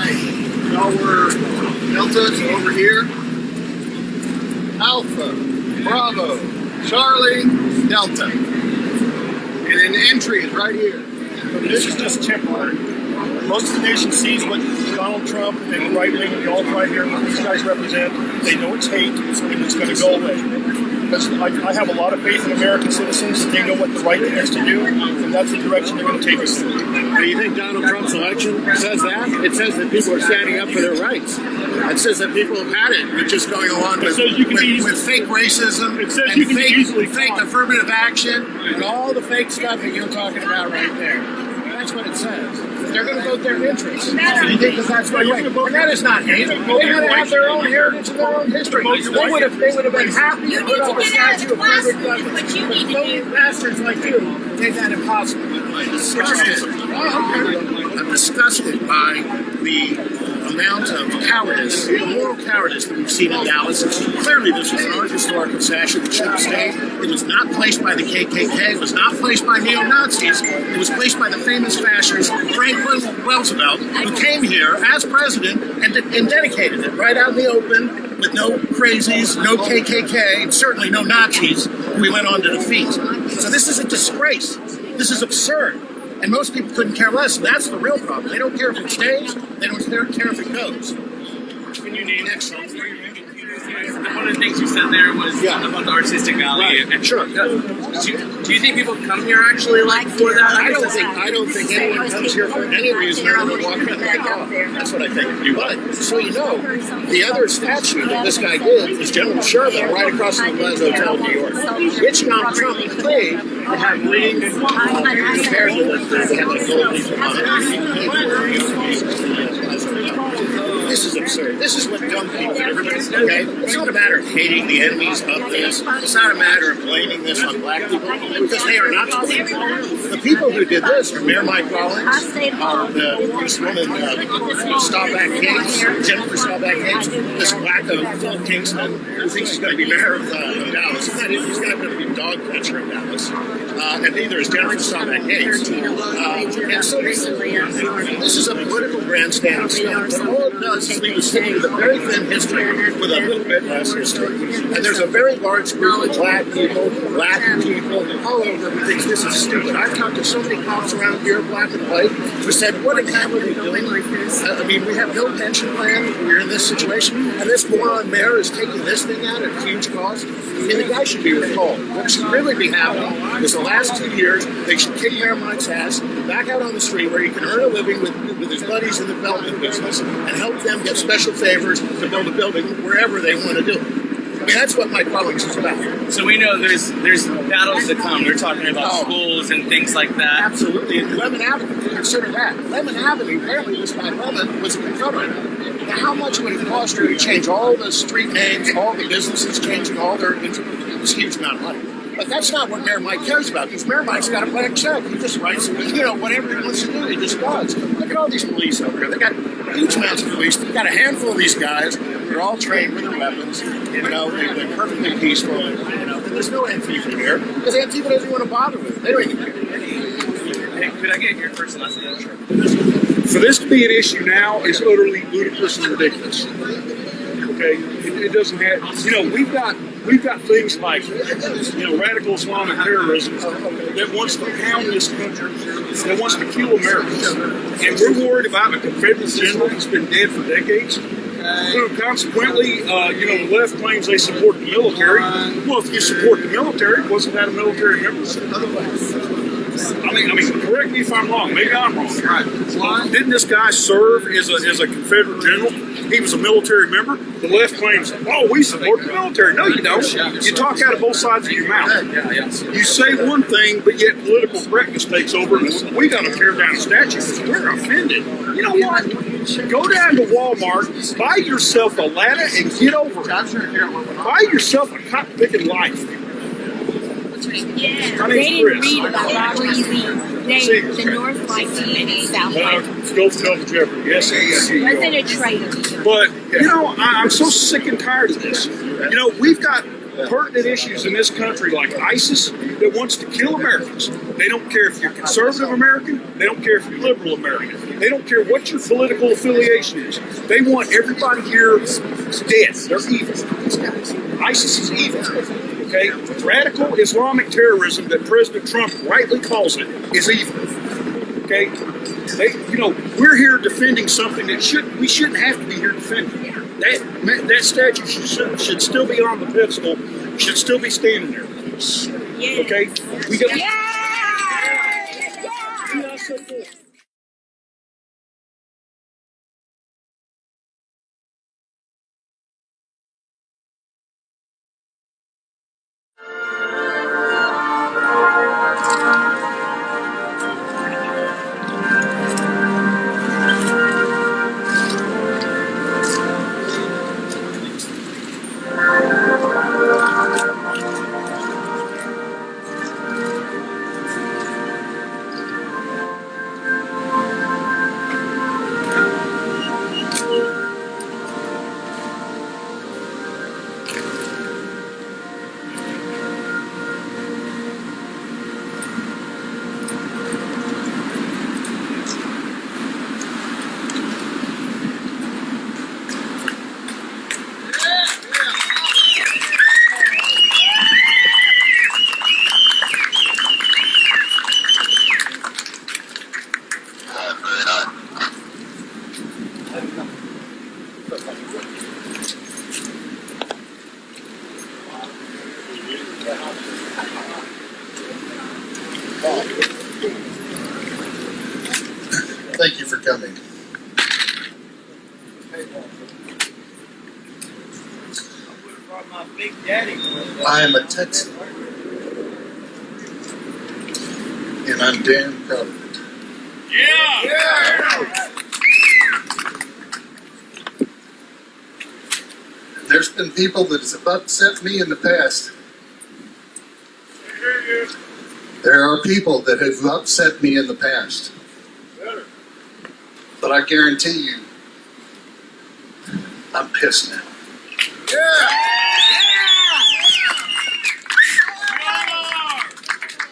right. Our Deltas over here. Alpha, Bravo, Charlie, Delta. And an entry is right here. This is just temporary. Most of the nation sees what Donald Trump and the right wing and the alt-right here, what these guys represent. They know it's hate, and it's going to go away. Because I have a lot of faith in American citizens. They know what the right thing is to do, and that's the direction they're going to take us in. Do you think Donald Trump's election says that? It says that people are standing up for their rights. It says that people have had it with just going along with fake racism and fake affirmative action and all the fake stuff that you're talking about right there. That's what it says. They're going to vote their interests. So you think that that's right? And that is not hate. They want to have their own heritage and their own history. They would have been happy to put up a statue of Frederick Douglass. But phony bastards like you make that impossible. I'm disgusted by the amount of cowardice, the moral cowardice that we've seen in Dallas. Clearly, this was an art historical session that should have stayed. It was not placed by the KKK. It was not placed by neo-Nazis. It was placed by the famous fascist Franklin Roosevelt, who came here as president and dedicated it right out in the open with no crazies, no KKK, and certainly no Nazis who we went on to defeat. So this is a disgrace. This is absurd. And most people couldn't care less, and that's the real problem. They don't care if it stays, they don't care if it goes. When you need one of the things you said there was about the artistic value. Right. Sure. Do you think people come here actually for that? I don't think anyone comes here for any reason other than walk around and take off. That's what I think. But so you know, the other statue that this guy did is General Sherman right across from the Plaza Hotel in New York, which Donald Trump claimed to have rigged compared to the gold leaf This is absurd. This is what dumb people do. Okay? It's not a matter of hating the enemies of this. It's not a matter of blaming this on black people, because they are not to blame. The people who did this are Mayor Mike Rawlings, this woman, Staubach Gates, Jennifer Staubach Gates, this wacko Phil Kingston, who thinks he's going to be mayor of Dallas. He's going to be dog catcher in Dallas. And neither is Jennifer Staubach Gates. And so this is a political grandstand stunt. But all it does is leave us sitting with a very thin history with a little bit less history. And there's a very large group of black people, Latin people, all over who thinks this is stupid. I've talked to so many cops around here, black and white, who said, what in hell are we doing? I mean, we have no pension plan. We're in this situation. And this moron mayor is taking this thing out at a huge cost. And the guy should be recalled. What should really be happening is the last 2 years, they should kick Mayor Mike's ass back out on the street where he can earn a living with his buddies in the development business and help them get special favors to build a building wherever they want to do it. I mean, that's what Mike Rawlings is about. So we know there's battles to come. They're talking about schools and things like that. Absolutely. And Lemon Avenue, consider that. Lemon Avenue, apparently this guy Lemon was a Confederate. Now, how much would it cost you to change all the street names, all the businesses changing all their... It's a huge amount of money. But that's not what Mayor Mike cares about, because Mayor Mike's got a blank check. He just writes, whatever he wants to do, he just does. Look at all these police over here. They got huge amounts of police. They've got a handful of these guys. They're all trained with their weapons. They're perfectly peaceful. There's no Antifa here, because Antifa doesn't want to bother with it. They don't even care. Hey, could I get your first lesson? For this to be an issue now is utterly ludicrous and ridiculous. Okay, it doesn't have. We've got things like radical Islamic terrorism that wants to pound this country, that wants to kill Americans, and we're worried about a Confederate general that's been dead for decades. Consequently, the left claims they support the military. Well, if you support the military, wasn't that a military member? I mean, correct me if I'm wrong. Maybe I'm wrong. Right. Didn't this guy serve as a Confederate general? He was a military member. The left claims, we support the military. No, you don't. You talk out of both sides of your mouth. You say one thing, but yet political correctness takes over. And we got to tear down a statue because we're offended. You know what? Go down to Walmart, buy yourself a ladder, and get over it. Buy yourself a cotton-picking life. Yeah, they didn't read about Robert E. Lee. The North liked him and the South liked him. Go tell the Jeopardy. Yes, Wasn't a traitor. But, I'm so sick and tired of this. We've got pertinent issues in this country like ISIS that wants to kill Americans. They don't care if you're conservative American. They don't care if you're liberal American. They don't care what your political affiliation is. They want everybody here dead. They're evil. ISIS is evil. Okay? Radical Islamic terrorism that President Trump rightly calls it is evil. Okay? We're here defending something that we shouldn't have to be here defending. That statue should still be on the pedestal, should still be standing there. Okay? We got. Thank you for coming. I am a Texan, and I'm damn proud of it. Yeah! There's been people that have upset me in the past. There are people that have upset me in the past. But I guarantee you, I'm pissed now.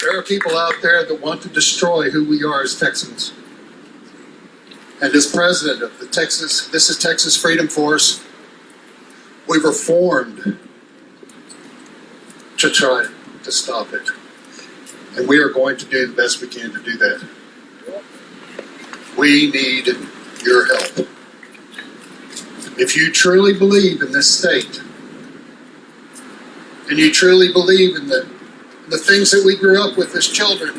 There are people out there that want to destroy who we are as Texans. And as president of the Texas Freedom Force, we were formed to try to stop it. And we are going to do the best we can to do that. We need your help. If you truly believe in this state, and you truly believe in the things that we grew up with as children,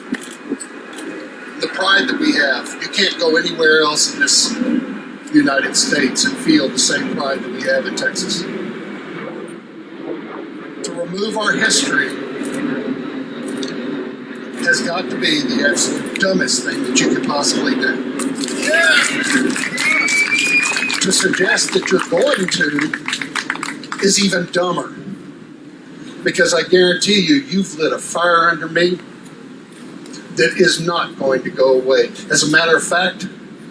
the pride that we have, you can't go anywhere else in this United States and feel the same pride that we have in Texas. To remove our history has got to be the absolute dumbest thing that you could possibly do. To suggest that you're going to is even dumber. Because I guarantee you, you've lit a fire under me that is not going to go away. As a matter of fact,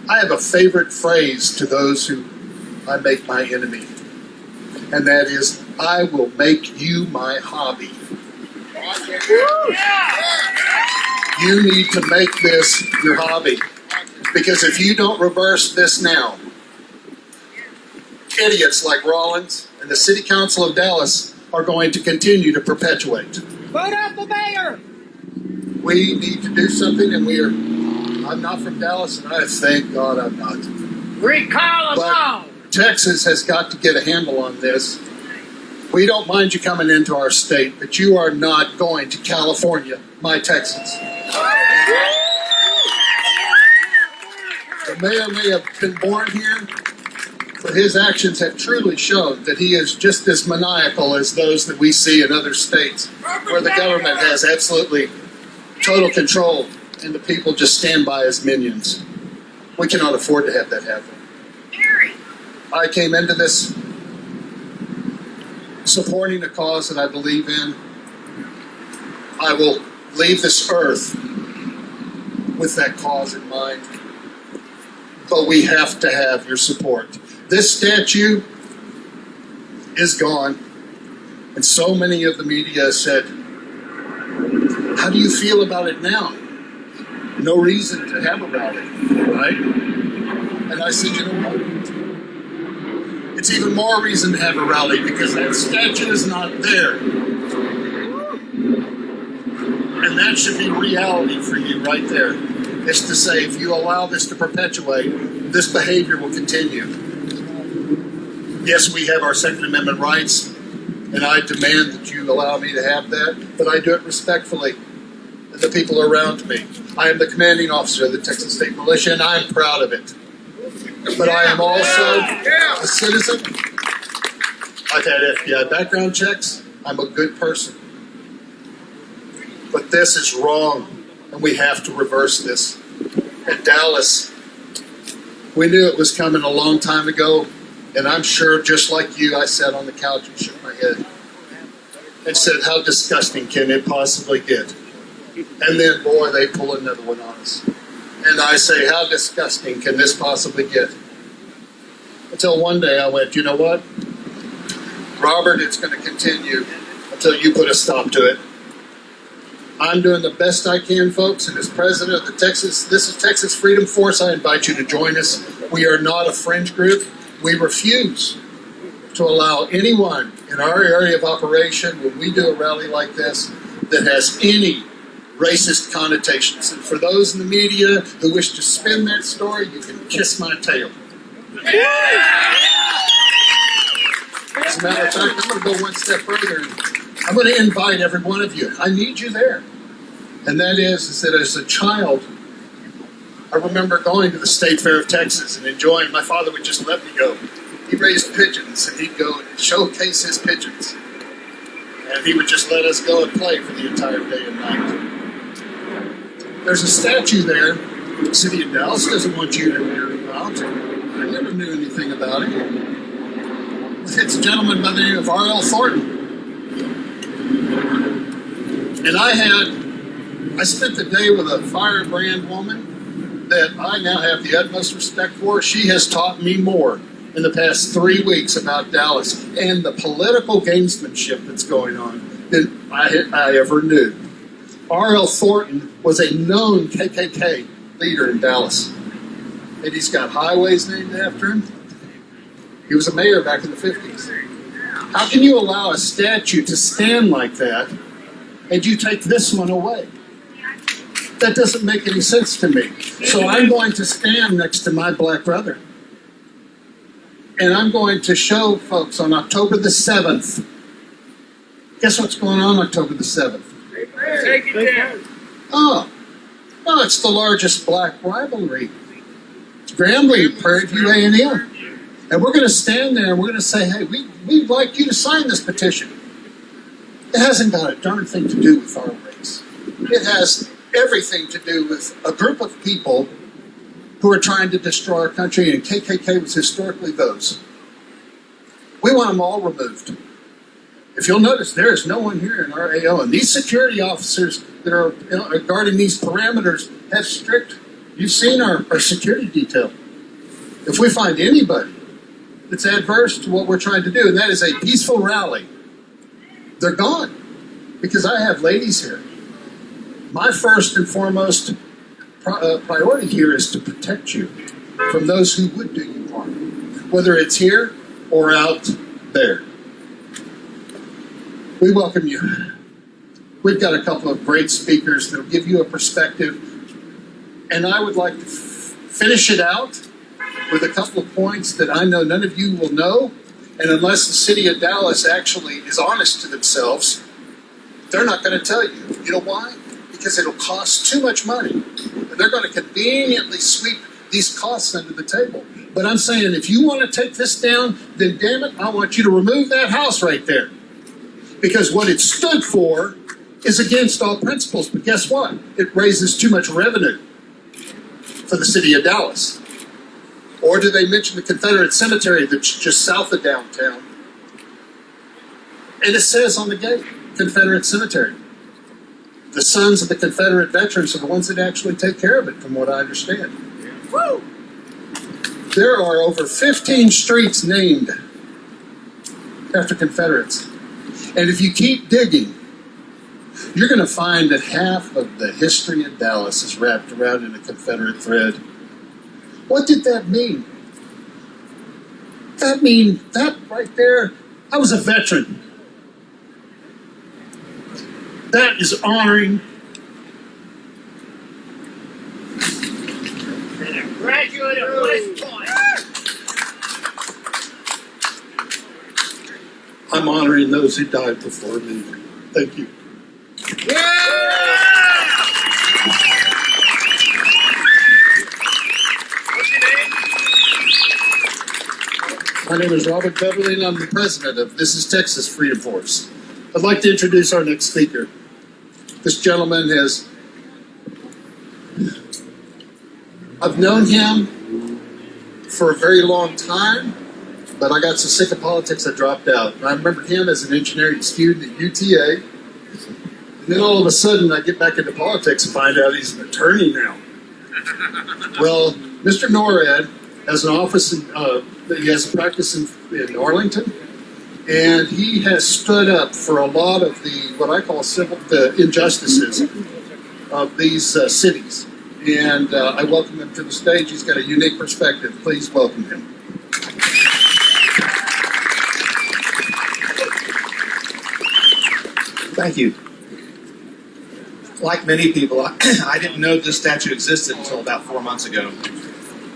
I have a favorite phrase to those who I make my enemy. And that is, I will make you my hobby. You need to make this your hobby. Because if you don't reverse this now, idiots like Rollins and the City Council of Dallas are going to continue to perpetuate. Vote out the mayor! We need to do something, and I'm not from Dallas, and I thank God I'm not. Recall them all! But Texas has got to get a handle on this. We don't mind you coming into our state, but you are not going to California, my Texans. The mayor may have been born here, but his actions have truly shown that he is just as maniacal as those that we see in other states, where the government has absolutely total control and the people just stand by as minions. We cannot afford to have that happen. I came into this supporting a cause that I believe in. I will leave this earth with that cause in mind. But we have to have your support. This statue is gone. And so many of the media said, how do you feel about it now? No reason to have about it, right? And I said, you know what? It's even more reason to have a rally because that statue is not there. And that should be reality for you right there. Is to say, if you allow this to perpetuate, this behavior will continue. Yes, we have our Second Amendment rights, and I demand that you allow me to have that, but I do it respectfully. And the people around me. I am the commanding officer of the Texas State Militia, and I am proud of it. But I am also a citizen. I've had FBI background checks. I'm a good person. But this is wrong, and we have to reverse this. At Dallas, we knew it was coming a long time ago, and I'm sure, just like you, I sat on the couch and shook my head and said, how disgusting can it possibly get? And then, boy, they pull another one on us. And I say, how disgusting can this possibly get? Until one day I went, you know what? Robert, it's going to continue until you put a stop to it. I'm doing the best I can, folks, and as president of the this is Texas Freedom Force, I invite you to join us. We are not a fringe group. We refuse to allow anyone in our area of operation, when we do a rally like this, that has any racist connotations. And for those in the media who wish to spin that story, you can kiss my tail. As a matter of fact, I'm going to go one step further. I'm going to invite every one of you. I need you there. And that is that as a child, I remember going to the State Fair of Texas and enjoying. My father would just let me go. He raised pigeons, and he'd go and showcase his pigeons. And he would just let us go and play for the entire day and night. There's a statue there. The city of Dallas doesn't want you to hear about. I never knew anything about it. It's a gentleman by the name of R.L. Thornton. And I spent the day with a firebrand woman that I now have the utmost respect for. She has taught me more in the past 3 weeks about Dallas and the political gamesmanship that's going on than I ever knew. R.L. Thornton was a known KKK leader in Dallas. And he's got highways named after him. He was a mayor back in the 50s. How can you allow a statue to stand like that and you take this one away? That doesn't make any sense to me. So I'm going to stand next to my black brother. And I'm going to show folks on October the 7th. Guess what's going on October the 7th? Take it down. Oh, no, it's the largest black rivalry. It's Grambling, Prairie View A&M. And we're going to stand there and we're going to say, hey, we'd like you to sign this petition. It hasn't got a darn thing to do with our race. It has everything to do with a group of people who are trying to destroy our country, and KKK was historically those. We want them all removed. If you'll notice, there is no one here in our AO, and these security officers that are guarding these parameters have strict, you've seen our security detail. If we find anybody that's adverse to what we're trying to do, and that is a peaceful rally, they're gone, because I have ladies here. My first and foremost priority here is to protect you from those who would do you harm, whether it's here or out there. We welcome you. We've got a couple of great speakers that will give you a perspective, and I would like to finish it out with a couple of points that I know none of you will know, and unless the city of Dallas actually is honest to themselves, they're not going to tell you. You know why? Because it'll cost too much money, and they're going to conveniently sweep these costs under the table. But I'm saying, if you want to take this down, then damn it, I want you to remove that house right there. Because what it stood for is against all principles. But guess what? It raises too much revenue for the city of Dallas. Or do they mention the Confederate Cemetery that's just south of downtown? And it says on the gate, Confederate Cemetery. The sons of the Confederate veterans are the ones that actually take care of it, from what I understand. Woo! There are over 15 streets named after Confederates. And if you keep digging, you're going to find that half of the history of Dallas is wrapped around in a Confederate thread. What did that mean? That right there, I was a veteran. That is honoring. Graduate of West Point. I'm honoring those who died before me. Thank you. What's your name? My name is Robert Beverly, and I'm the president of This is Texas Freedom Force. I'd like to introduce our next speaker. This gentleman I've known him for a very long time, but I got so sick of politics I dropped out. And I remember him as an engineering student at UTA. And then all of a sudden I get back into politics and find out he's an attorney now. Well, Mr. Norad has an office he has a practice in Arlington, and he has stood up for a lot of what I call the injustices of these cities. And I welcome him to the stage. He's got a unique perspective. Please welcome him. Thank you. Like many people, I didn't know this statue existed until about 4 months ago.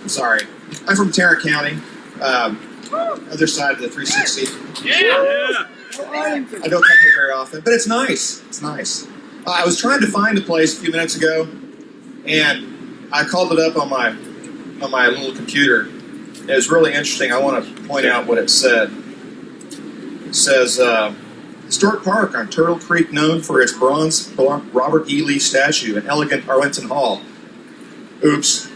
I'm sorry. I'm from Tarrant County, other side of the 360. Yeah. I don't come here very often, but it's nice. It's nice. I was trying to find a place a few minutes ago, and I called it up on my little computer. It was really interesting. I want to point out what it said. It says, historic park on Turtle Creek known for its bronze Robert E. Lee statue and elegant Arlington Hall. Oops.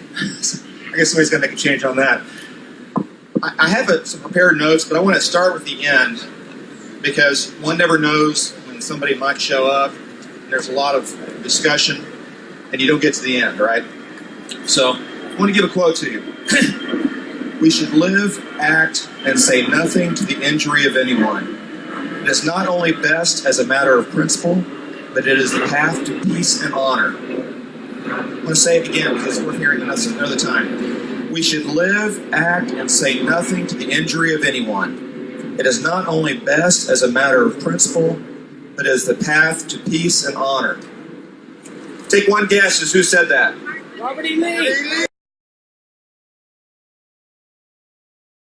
I guess somebody's going to make a change on that. I have some prepared notes, but I want to start with the end because one never knows when somebody might show up. There's a lot of discussion, and you don't get to the end, right? So I want to give a quote to you. We should live, act, and say nothing to the injury of anyone. It is not only best as a matter of principle, but it is the path to peace and honor. I'm going to say it again because we're hearing it another time. We should live, act, and say nothing to the injury of anyone. It is not only best as a matter of principle, but is the path to peace and honor. Take one guess as who said that. Robert E. Lee.